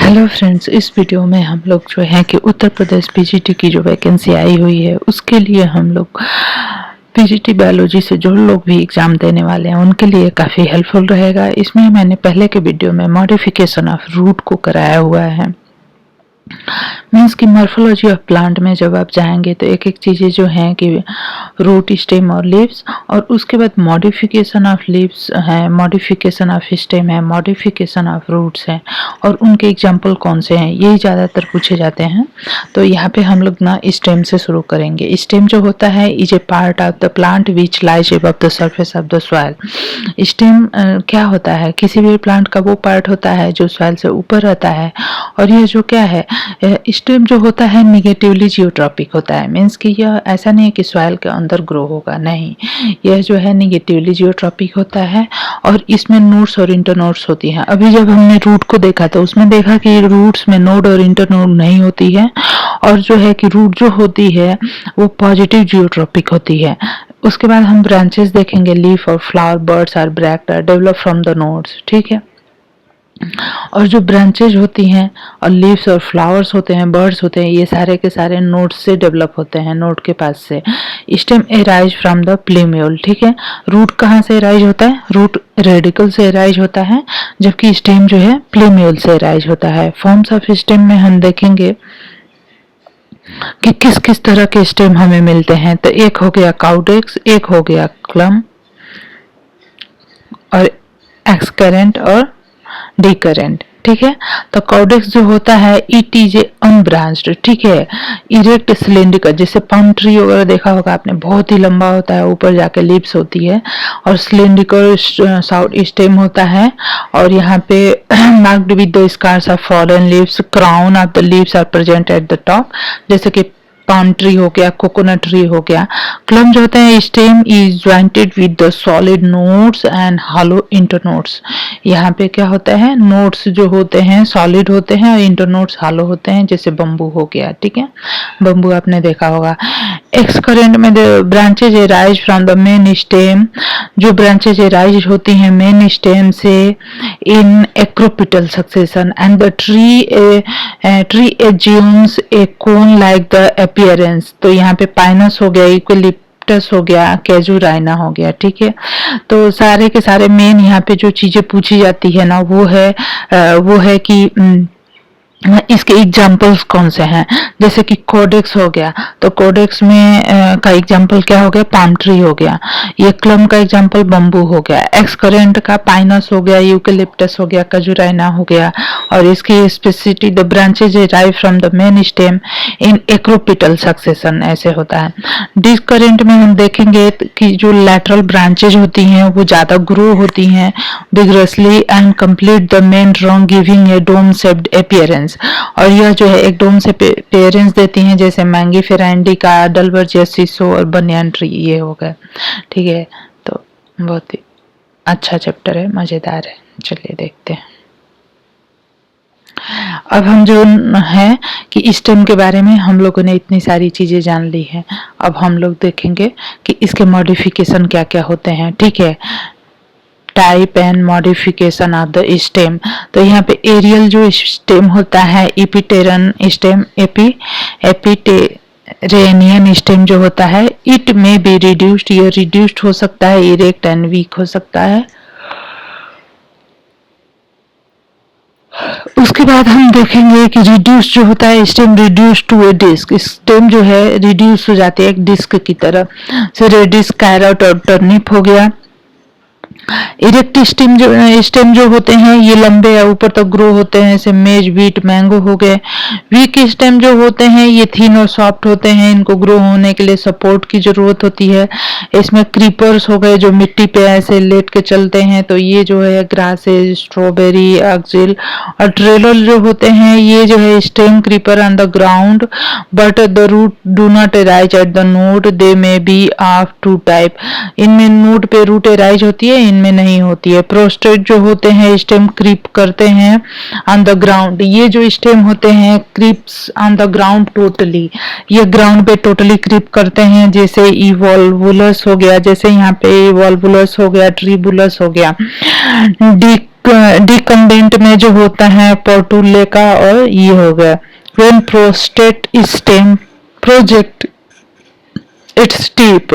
Hello friends, इस video में हम लोग जो है कि उत्तर प्रदेश पीजीटी की जो वैकेंसी आई हुई है उसके लिए हम लोग पीजीटी बायोलॉजी से जो लोग भी एग्जाम देने वाले हैं उनके लिए काफ़ी हेल्पफुल रहेगा। इसमें मैंने पहले के वीडियो में मॉडिफिकेशन ऑफ रूट को कराया हुआ है। मीन्स कि मॉर्फोलॉजी ऑफ प्लांट में जब आप जाएंगे तो एक एक चीज़ें जो हैं कि रूट, स्टेम और लीव्स, और उसके बाद मॉडिफिकेशन ऑफ लीव्स है, मॉडिफिकेशन ऑफ स्टेम है, मॉडिफिकेशन ऑफ रूट्स है, और उनके एग्जाम्पल कौन से हैं यही ज़्यादातर पूछे जाते हैं। तो यहाँ पे हम लोग ना स्टेम से शुरू करेंगे। स्टेम जो होता है is a part of the plant which lies above the surface of the soil. Stem क्या होता है? किसी भी प्लांट का वो पार्ट होता है जो सॉइल से ऊपर रहता है, और यह जो क्या है, स्टेम जो होता है निगेटिवली जियोट्रॉपिक होता है। मीन्स कि यह ऐसा नहीं है कि सॉइल के अंदर ग्रो होगा, नहीं, यह जो है निगेटिवली जियोट्रॉपिक होता है और इसमें नोड्स और इंटरनोड्स होती हैं। अभी जब हमने रूट को देखा तो उसमें देखा कि रूट्स में नोड और इंटरनोड नहीं होती है, और जो है कि रूट जो होती है वो पॉजिटिव जियोट्रॉपिक होती है। उसके बाद हम ब्रांचेस देखेंगे। लीफ और फ्लावर, बर्ड्स और bract are develop from the nodes, ठीक है। और जो ब्रांचेज होती हैं और लीव्स और फ्लावर्स होते हैं, बर्ड्स होते हैं, ये सारे के सारे नोड से डेवलप होते हैं, नोड के पास से। Stem arise from the plumule, ठीक है। रूट कहाँ से एराइज होता है? रूट रेडिकल से एराइज होता है, जबकि स्टेम जो है प्लूम्यूल से एराइज होता है। फॉर्म्स ऑफ स्टेम में हम देखेंगे कि किस किस तरह के स्टेम हमें मिलते हैं। तो एक हो गया काउडेक्स, एक हो गया क्लम, और एक्सकरेंट और डिकरेंट, ठीक है। तो कॉडेक्स जो होता है इट इज ए अनब्रांच्ड, ठीक है, इरेक्ट सिलिंड्रिकल, जैसे पाम ट्री वगैरह देखा होगा आपने, बहुत ही लंबा होता है, ऊपर जाके लीव्स होती है, और सिलिंड्रिकल साउथ स्टेम होता है, और यहाँ पे marked with the scars of fallen leaves, crown of the leaves are present at the top, जैसे कि पाम ट्री हो गया, कोकोनट ट्री हो गया। क्लम जो होता है stem is jointed with the solid nodes and hollow internodes. यहाँ पे क्या होता है, नोड्स जो होते हैं सॉलिड होते हैं और इंटरनोड्स हॉलो होते हैं, जैसे बम्बू हो गया, ठीक है, बम्बू आपने देखा होगा। एक्सकरेंट में the branches arise from the main stem, जो ब्रांचेज एराइज होती हैं मेन स्टेम से in acropetal succession, and the tree assumes a cone like the appearance. तो यहाँ पे पाइनस हो गया, यूकेलिप्टस हो गया, कैजुराइना हो गया, ठीक है। तो सारे के सारे मेन यहाँ पे जो चीजें पूछी जाती है ना वो है कि इसके एग्जाम्पल्स कौन से हैं। जैसे कि कोडेक्स हो गया, तो कोडेक्स में का एग्जाम्पल क्या हो गया? पाम ट्री हो गया। ये क्लम का एग्जाम्पल बम्बू हो गया। एक्सकरेंट का पाइनस हो गया, यूकेलिप्टस हो गया, कजुराइना हो गया। और इसकी specificity the branches arrive from the main stem in acropetal succession, ऐसे होता है। डिस्करेंट में हम देखेंगे कि जो लैटरल ब्रांचेज होती हैं वो ज्यादा ग्रो होती हैं vigorously and complete the main trunk giving a dome shaped appearance, और यह जो है एक डोम से अपीयरेंस देती हैं, जैसे मैंगीफेरा इंडिका, डलबर्जियस सिसो और बनियान ट्री, ये हो गए, ठीक है। तो बहुत ही अच्छा चैप्टर है, मजेदार है, चलिए देखते हैं। अब हम जो है कि स्टेम के बारे में हम लोगों ने इतनी सारी चीजें जान ली हैं, अब हम लोग देखेंगे कि इसके मॉडिफिकेशन क्या क्या होते हैं, ठीक है। Type and modification of the stem. तो यहाँ पे एरियल जो स्टेम होता है, एपिटेरन स्टेम, एपिटेरेनियन स्टेम जो होता है, इट में बी रिड्यूस्ड, ये रिड्यूस्ड हो सकता है, इरेक्ट एंड वीक हो सकता है। उसके बाद हम देखेंगे कि रिड्यूस जो होता है stem reduce to a disc, stem जो है रिड्यूस हो जाती है एक डिस्क की तरह, से रेडिस, कैरट और टर्निप हो गया। इरेक्ट स्टेम जो होते हैं ये लंबे या ऊपर तक ग्रो होते हैं, जैसे मेज, बीट, मैंगो हो गए। वीक स्टेम जो होते हैं ये थिन और सॉफ्ट होते हैं, इनको ग्रो होने के लिए सपोर्ट की जरूरत होती है। इसमें क्रीपर्स हो गए जो मिट्टी पे ऐसे लेट के चलते हैं, तो ये जो है ग्रासेस, स्ट्रॉबेरी, अक्सिल। और ट्रेलर जो होते हैं ये जो है stem creeper on the ground but the root do not arise at the node, they may be of two type. इनमें नोड पे रूट एराइज होती है, में नहीं होती है। प्रोस्टेट जो होते हैं स्टेम क्रीप करते हैं ऑन द ग्राउंड, ये जो स्टेम होते हैं creeps on the ground totally, ये ग्राउंड पे टोटली क्रीप करते हैं, जैसे इवॉल्वुलस हो गया, जैसे यहाँ पे इवॉल्वुलस हो गया, ट्रीबुलस हो गया। डिकम्बेंट में जो होता है पोर्टुले का, और ये हो गया when prostate stem project it's steep.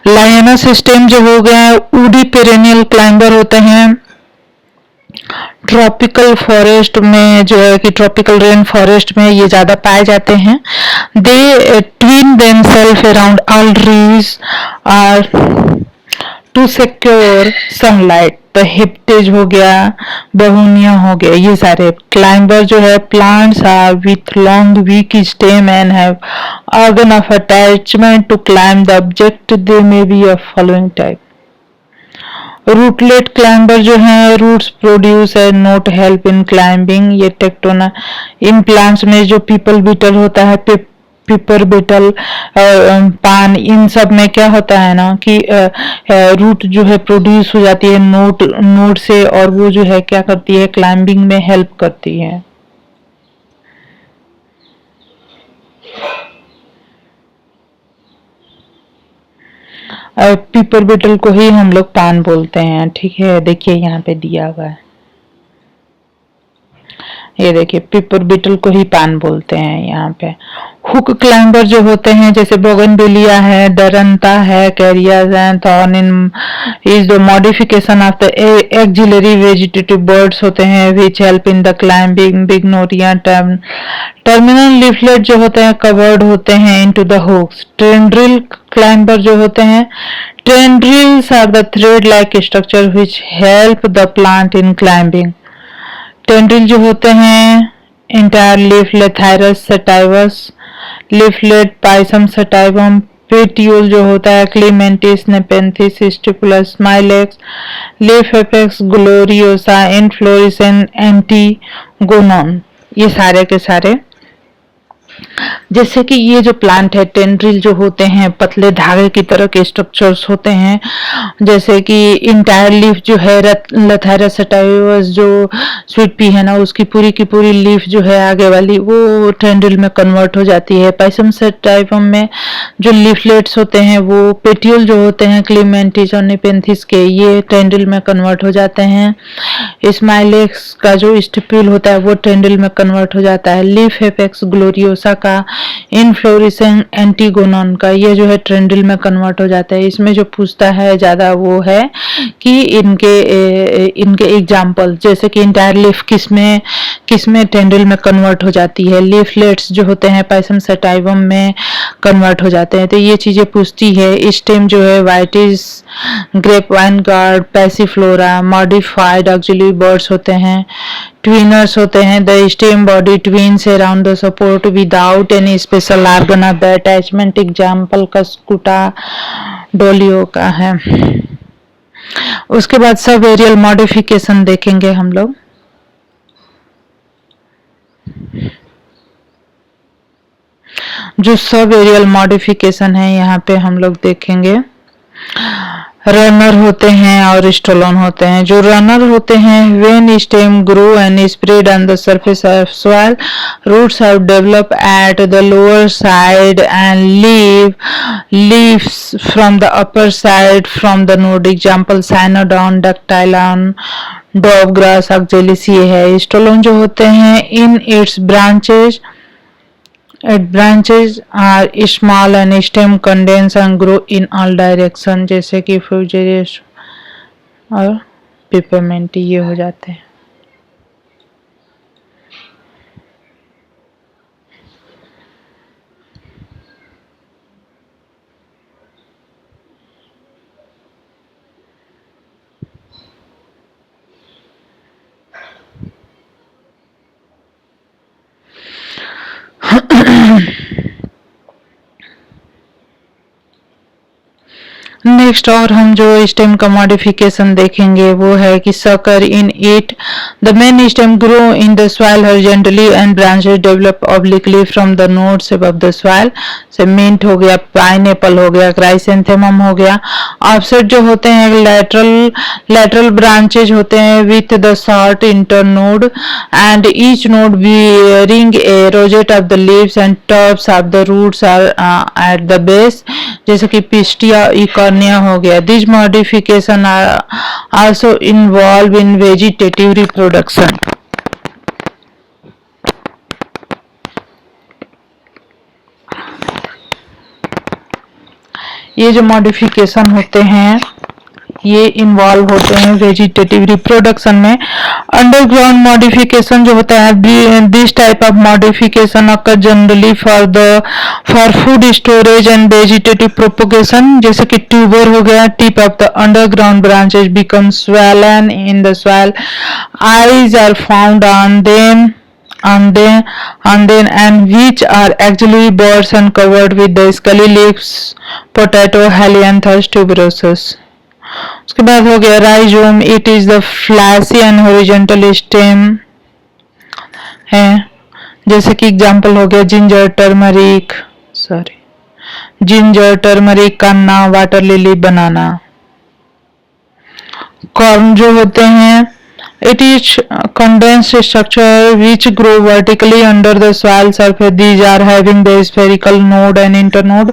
Lioness stem जो हो गया है, ऊडी पेरेनियल क्लाइंबर होते हैं। ट्रॉपिकल फॉरेस्ट में जो है कि ट्रॉपिकल रेन फॉरेस्ट में ये ज्यादा पाए जाते हैं। They twine themselves around all trees are to secure sunlight. तो हिप्टेज हो गया, बहुनिया हो गया, ये सारे क्लाइंबर जो है plants are with long weak stem and have organ of attachment to climb the object. They may be of following type. Rootlet climber जो है roots produce and note help in climbing. ये Tectona in plants में जो people beetle होता है, पिपर beetle, पान, इन सब में क्या होता है ना कि रूट जो है प्रोड्यूस हो जाती है नोट से, और वो जो है क्या करती है क्लाइंबिंग में हेल्प करती है। पीपर बीटल को ही हम लोग पान बोलते हैं, ठीक है। देखिए यहाँ पे दिया हुआ है, ये देखिए पीपर बीटल को ही पान बोलते हैं यहाँ पे। हुक क्लाइंबर जो होते हैं जैसे बोगनविलिया है, डरंता है, Carissa and thorn in is the modification of the axillary vegetative buds होते हैं which help in the climbing. Bignonia terminal leaflet जो होते हैं कवर्ड होते हैं into the hooks. Tendril climber जो होते हैं, tendrils are the thread like structure which help the plant in climbing. Tendril जो होते हैं entire leaf Lathyrus sativus, leaflet Pisum sativum. Petiole जो होता है Clematis Nepenthes स्टिपुलस Smilax. Leaf apex Gloriosa inflorescence Antigonon. ये सारे के सारे जैसे कि ये जो प्लांट है टेंड्रिल जो होते हैं पतले धागे की तरह के स्ट्रक्चर्स होते हैं, जैसे कि इंटायर लीफ जो है लथाइरस सटाइवस जो स्वीट पी है ना उसकी पूरी की पूरी लीफ जो है आगे वाली वो टेंड्रिल में कन्वर्ट हो जाती है। पाइसम सटाइवम में जो लीफलेट्स होते हैं वो पेटियोल जो होते हैं क्लीमेंटिस और निपेंथिस के, ये टेंड्रिल में कन्वर्ट हो जाते हैं। स्माइलेक्स का जो स्टिप्यूल होता है वो टेंड्रिल में कन्वर्ट हो जाता है। लीफ एपेक्स ग्लोरियोसा का, इनफ्लोरिसेंट एंटीगोनॉन का, ये जो है टेंड्रिल में कन्वर्ट हो जाता है। इसमें जो पूछता है ज्यादा वो है कि इनके एग्जाम्पल, जैसे कि इंटायर लीफ किसमें टेंड्रिल में कन्वर्ट हो जाती है। लीफलेट्स जो होते हैं पाइसम सटाइवम में कन्वर्ट हो जाते हैं, तो ये चीजें पूछती है। स्टेम जो है Vitis, grape vine gourd, Passiflora. Modified axillary buds होते हैं, ट्विनर्स होते हैं। The stem body twines around the support without any special organ of the attachment. Example Cuscuta डोलियो का है। उसके बाद सब एरियल मॉडिफिकेशन देखेंगे हम लोग। जो सब एरियल मॉडिफिकेशन है यहाँ पे हम लोग देखेंगे। रनर होते हैं और स्टोलन होते हैं। जो रनर होते हैं when stem grow and spread on the surface of soil, roots have develop at the lower side and leaves from the upper side from the node. Example Cynodon, dactylon, doob grass, Oxalis ये है। Stolon जो होते हैं in its branches branches are small and stem condense and grow in all direction, जैसे कि फ्यूजेरियस और peppermint ये हो जाते हैं। नेक्स्ट और हम जो स्टेम का मॉडिफिकेशन देखेंगे वो है कि sucker in it the main stem grow in the soil horizontally and branches develop obliquely from the nodes above the soil. से मिंट हो गया, पाइनएप्पल हो गया, क्राइसेंथेमम हो गया। ऑफसेट जो होते हैं लेटरल ब्रांचेज होते हैं with the short internode and each node bearing a rosette of the leaves and tops of the roots are at the base, जैसे कि पिस्टिया इकॉर्निया हो गया। This modification are also involve in vegetative reproduction. ये जो modification होते हैं ये involve होते हैं वेजिटेटिव रिप्रोडक्शन में। अंडरग्राउंड मॉडिफिकेशन जो होता है, this type of modification occur generally for food storage and vegetative propagation. जैसे कि ट्यूबर हो गया, tip of the underground branches become swollen in the soil, eyes are found on them and which are actually buds and covered with the scaly leaves, potato, Helianthus tuberosus। उसके बाद हो गया rhizome, it is the fleshy and horizontal stem है। जैसे कि example हो गया ginger, turmeric, कन्ना, वाटर लिली, बनाना। कॉर्न जो होते हैं, it is condensed structure which grow vertically under the soil surface. These are having the spherical node and internode.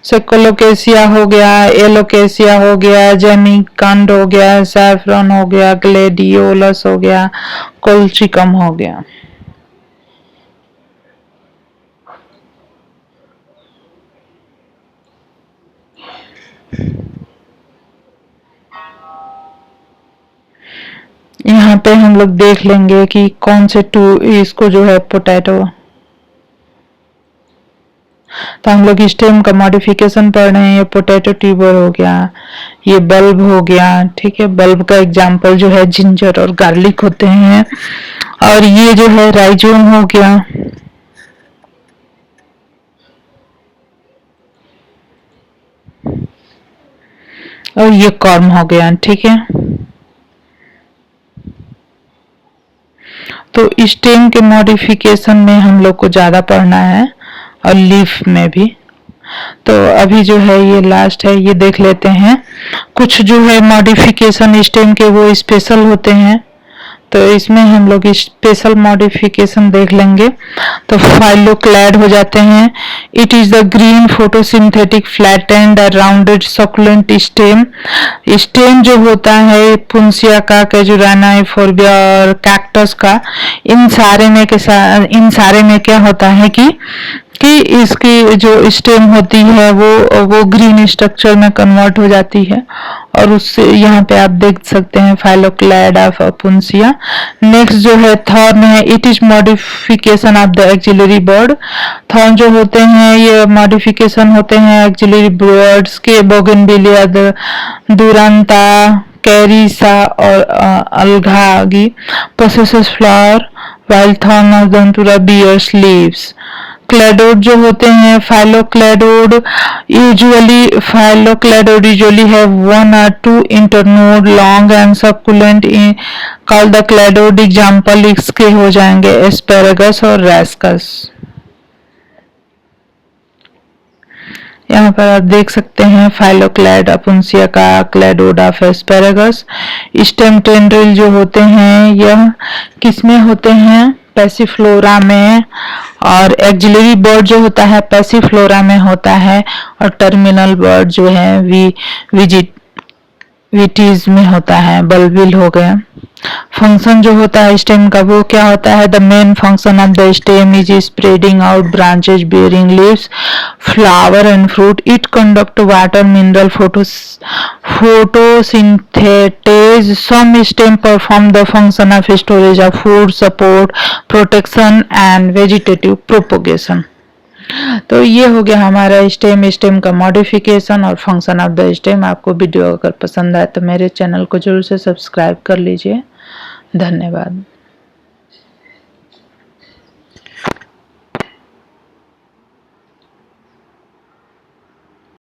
सेकोलोकेसिया हो गया, एलोकेसिया हो गया, जेमिकंड हो गया, सैफरन हो गया, ग्लेडियोलस हो गया, कोल्चिकम हो गया। यहाँ पे हम लोग देख लेंगे कि कौन से इसको जो है पोटैटो, तो हम लोग स्टेम का मॉडिफिकेशन पढ़ रहे हैं। ये पोटैटो ट्यूबर हो गया, ये बल्ब हो गया, ठीक है। बल्ब का एग्जांपल जो है जिंजर और गार्लिक होते हैं। और ये जो है राइजोम हो गया, और ये कॉर्न हो गया, ठीक है। तो स्टेम के मॉडिफिकेशन में हम लोग को ज्यादा पढ़ना है और लीफ में भी। तो अभी जो है ये लास्ट है, ये देख लेते हैं। कुछ जो है मॉडिफिकेशन स्टेम के वो स्पेशल होते हैं, तो इसमें हम लोग स्पेशल मॉडिफिकेशन देख लेंगे। तो फाइलोक्लैड हो जाते हैं। It is the green photosynthetic flattened rounded succulent stem. Stem जो होता है पुंसिया का, कैजुराना, फोर्बिया और कैक्टस का, इन सारे में क्या होता है कि इसकी जो स्टेम होती है वो ग्रीन स्ट्रक्चर में कन्वर्ट हो जाती है। और उससे यहाँ पे आप देख सकते हैं फाइलोक्लैड ऑफ पुंसिया। नेक्स्ट जो है थॉर्न है, it is modification of the axillary bud. Thorn जो होते हैं ये मॉडिफिकेशन होते हैं एक्सिलरी बर्ड्स के, बोगनविलिया, दुरांता, कैरिसा और अलगागी possesses flower while thorn of Dantura bears leaves। Cladode जो होते हैं फाइलोक्लेडोड usually have 1 or 2 internode long and succulent called the cladode. Example इसके हो जाएंगे एस्पेरेगस और रेस्कस। यहाँ पर आप देख सकते हैं फाइलोक्लैड अपुंसिया का, cladode of asparagus. Stem tendril जो होते हैं यह किसमें होते हैं, पैसिफ्लोरा में। और एक्सिलरी बर्ड जो होता है पैसिफ्लोरा में होता है। और टर्मिनल बर्ड जो है विटीज में होता है, बल्बिल हो गया। फंक्शन जो होता है स्टेम का वो क्या होता है, the main function of the stem is spreading out branches bearing leaves, flower and fruit. It conduct water, mineral, photosynthesis. Some stem perform the function of storage of food, support, protection and vegetative propagation। तो ये हो गया हमारा stem का modification और function of the stem. आपको video अगर पसंद आए तो मेरे चैनल को जरूर से सब्सक्राइब कर लीजिए। धन्यवाद।